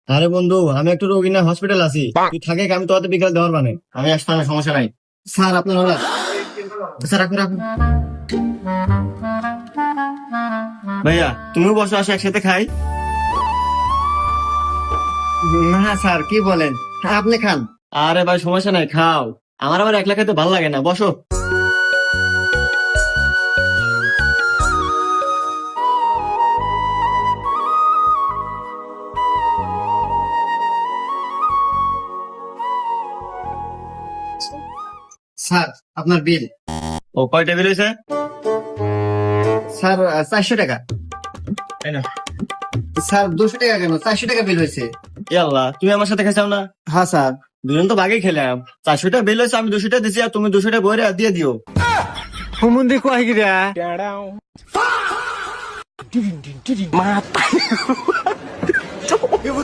আরে বন্ধু, আমি একটু রোগী না হসপিটাল আছি, তুই থাকে আমি তোদের বিকাল দেওয়ার মানে আমি আসতে না, সমস্যা নাই। স্যার আপনার হলো, স্যার রাখুন রাখুন। ভাইয়া তুমিও বসো, আসো একসাথে খাই। না স্যার কি বলেন, আপনি খান। আরে ভাই সমস্যা নাই, খাও। আমার আবার একলা খেতে ভালো লাগে না, বসো। স্যার আপনার বিল। ও কয় টেবিল হয়েছে? স্যার 400 টাকা। তাই না? স্যার 200 টাকা কেন, 400 টাকা বিল হয়েছে। এ আল্লাহ, তুমি আমার সাথে খাইছাও না? হ্যাঁ স্যার, দুজন তো ভাগে খেলাম। 400 টাকা বিল হয়েছে, আমি 200 টাকা দিছি, আর তুমি 200 টাকা বইরে দিয়ে দিও। হুমুন্দি কয় গিরা